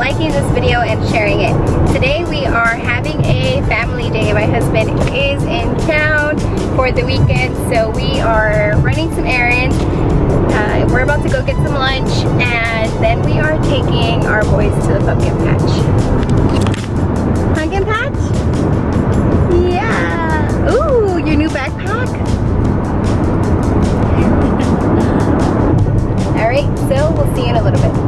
liking this video and sharing it. Today we are having a family day. My husband is in town for the weekend, so we are running some errands. We're about to go get some lunch, and then we are taking our boys to the pumpkin patch. Pumpkin patch? Yeah! Ooh, your new backpack? Alright, so we'll see you in a little bit.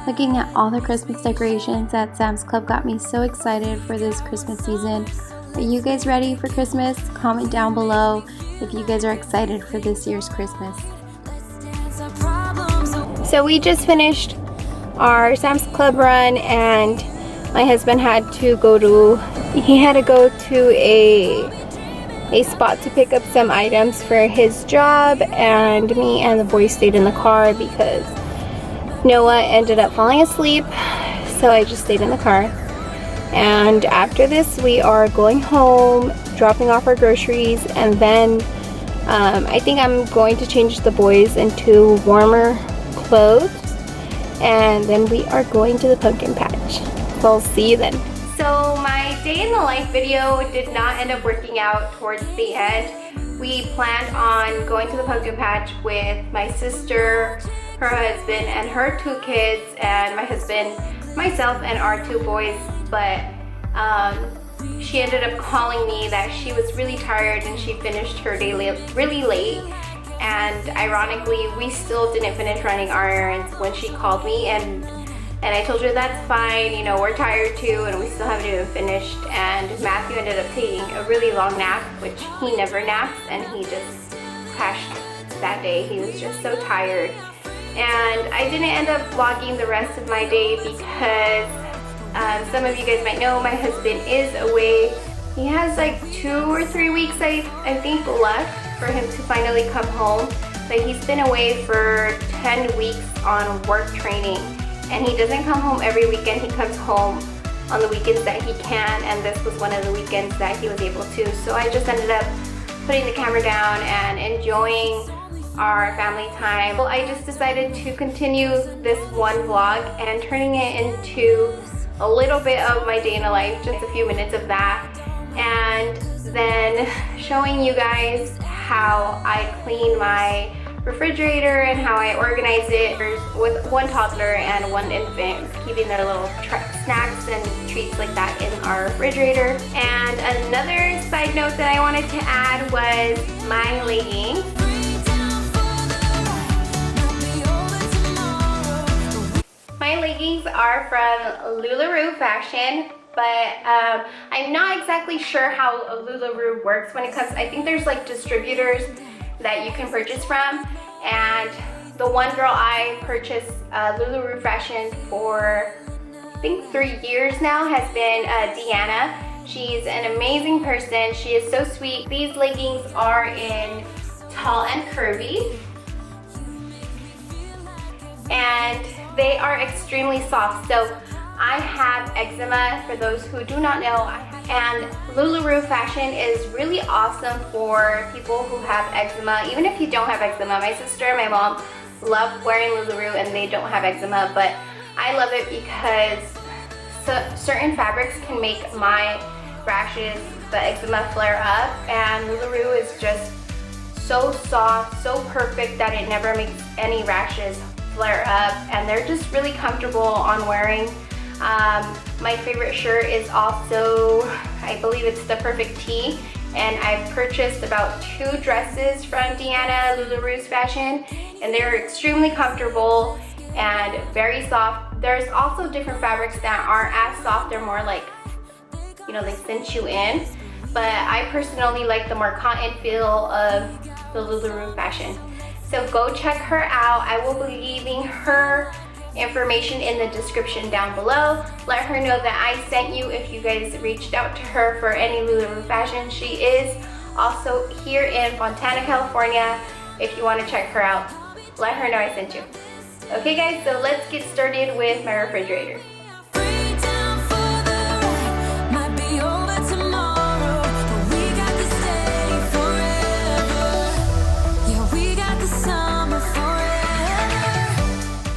Looking at all the Christmas decorations at Sam's Club got me so excited for this Christmas season. Are you guys ready for Christmas? Comment down below if you guys are excited for this year's Christmas. So we just finished our Sam's Club run, and my husband had to go to a spot to pick up some items for his job, and me and the boys stayed in the car because Noah ended up falling asleep, so I just stayed in the car. And after this we are going home, dropping off our groceries, and then I think I'm going to change the boys into warmer clothes, and then we are going to the pumpkin patch. So I'll see you then. So my day in the life video did not end up working out towards the end. We planned on going to the pumpkin patch with my sister, her husband, and her 2 kids, and my husband, myself, and our 2 boys, but she ended up calling me that she was really tired and she finished her day really late, and ironically we still didn't finish running our errands when she called me, and I told her that's fine, you know, we're tired too and we still haven't even finished. And Matthew ended up taking a really long nap, which he never naps, and he just crashed that day. He was just so tired. And I didn't end up vlogging the rest of my day because some of you guys might know my husband is away. He has like 2 or 3 weeks I think left for him to finally come home, but he's been away for 10 weeks on work training, and he doesn't come home every weekend. He comes home on the weekends that he can, and this was one of the weekends that he was able to. So I just ended up putting the camera down and enjoying our family time. Well, I just decided to continue this one vlog and turning it into a little bit of my day in the life, just a few minutes of that, and then showing you guys how I clean my refrigerator and how I organize it with 1 toddler and 1 infant, keeping their little snacks and treats like that in our refrigerator. And another side note that I wanted to add was my leggings. My leggings are from LuLaRoe Fashion, but I'm not exactly sure how LuLaRoe works when it comes. I think there's like distributors that you can purchase from, and the one girl I purchased LuLaRoe Fashion for I think 3 years now has been Deanna. She's an amazing person. She is so sweet. These leggings are in tall and curvy, and they are extremely soft. So I have eczema, for those who do not know, and LuLaRoe Fashion is really awesome for people who have eczema. Even if you don't have eczema, my sister and my mom love wearing LuLaRoe and they don't have eczema, but I love it because certain fabrics can make my rashes, the eczema, flare up, and LuLaRoe is just so soft, so perfect that it never makes any rashes flare up, and they're just really comfortable on wearing. My favorite shirt is also, I believe it's the Perfect Tee, and I've purchased about 2 dresses from Deanna, LuLaRoe's Fashion, and they're extremely comfortable and very soft. There's also different fabrics that aren't as soft. They're more like, you know, they cinch you in, but I personally like the more cotton feel of the LuLaRoe Fashion. So go check her out. I will be leaving her information in the description down below. Let her know that I sent you if you guys reached out to her for any LuLaRoe Fashion. She is also here in Fontana, California, if you want to check her out. let her know I sent you. Okay guys, so let's get started with my refrigerator.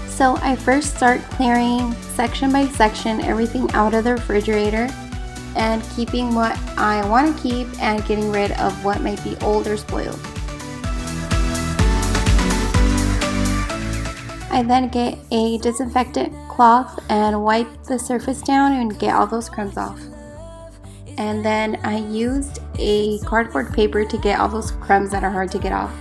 So I first start clearing section by section everything out of the refrigerator and keeping what I want to keep and getting rid of what might be old or spoiled. I then get a disinfectant cloth and wipe the surface down and get all those crumbs off. And then I used a cardboard paper to get all those crumbs that are hard to get off.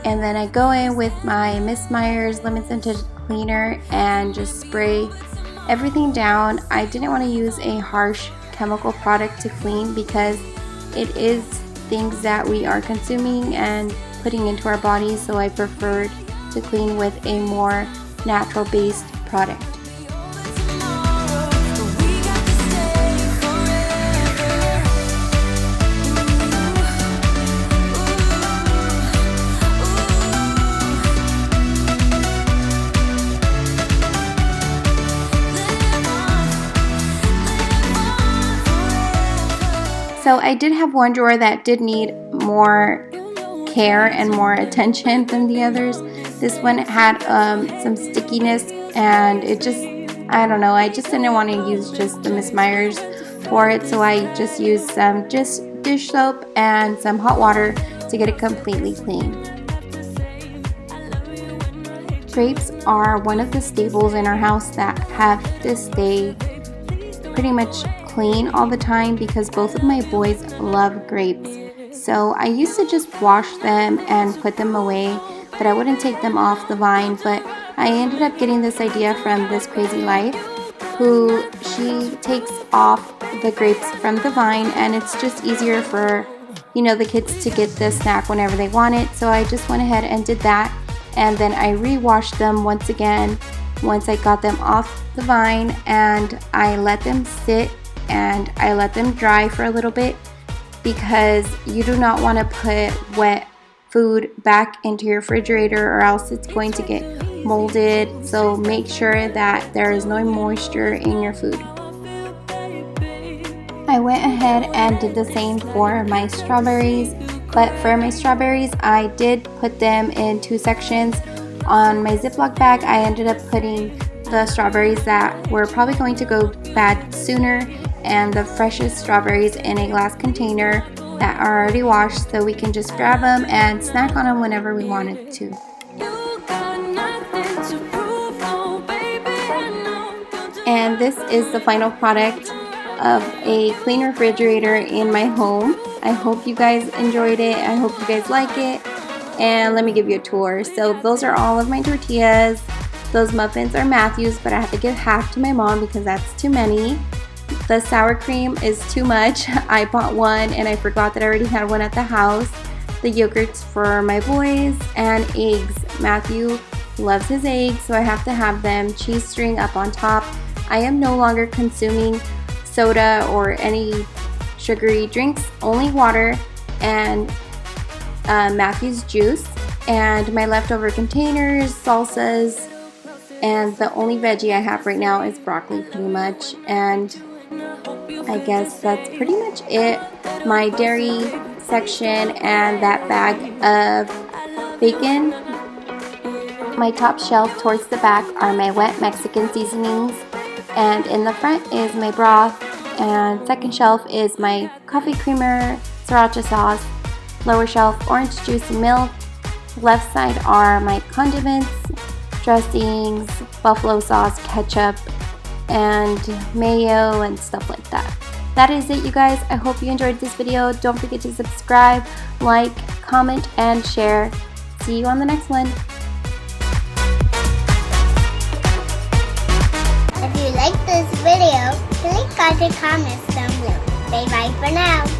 And then I go in with my Miss Meyer's lemon scented cleaner and just spray everything down. I didn't want to use a harsh chemical product to clean because it is things that we are consuming and putting into our bodies, so I preferred to clean with a more natural based product. So I did have one drawer that did need more care and more attention than the others. This one had some stickiness, and it just, I don't know, I just didn't want to use just the Miss Meyer's for it, so I just used some just dish soap and some hot water to get it completely clean. Grapes are one of the staples in our house that have to stay pretty much clean all the time because both of my boys love grapes. So I used to just wash them and put them away, but I wouldn't take them off the vine. But I ended up getting this idea from This Crazy Life, who she takes off the grapes from the vine, and it's just easier for, you know, the kids to get the snack whenever they want it. So I just went ahead and did that, and then I re-washed them once again once I got them off the vine, and I let them sit and I let them dry for a little bit because you do not want to put wet food back into your refrigerator or else it's going to get molded. So make sure that there is no moisture in your food. I went ahead and did the same for my strawberries, but for my strawberries I did put them in two sections. On my Ziploc bag I ended up putting the strawberries that were probably going to go bad sooner and the freshest strawberries in a glass container that are already washed, so we can just grab them and snack on them whenever we wanted to. And this is the final product of a clean refrigerator in my home. I hope you guys enjoyed it. I hope you guys like it. And let me give you a tour. So those are all of my tortillas. Those muffins are Matthew's, but I have to give half to my mom because that's too many. The sour cream is too much. I bought one and I forgot that I already had one at the house. The yogurt's for my boys, and eggs. Matthew loves his eggs, so I have to have them. Cheese string up on top. I am no longer consuming soda or any sugary drinks, only water and Matthew's juice, and my leftover containers, salsas, and the only veggie I have right now is broccoli pretty much, and I guess that's pretty much it. My dairy section and that bag of bacon. My top shelf towards the back are my wet Mexican seasonings, and in the front is my broth, and second shelf is my coffee creamer, sriracha sauce, lower shelf orange juice and milk. Left side are my condiments, dressings, buffalo sauce, ketchup, and mayo and stuff like that. That is it, you guys. I hope you enjoyed this video. Don't forget to subscribe, like, comment, and share. See you on the next one. If you like this video, click on the comments down below. Bye bye for now.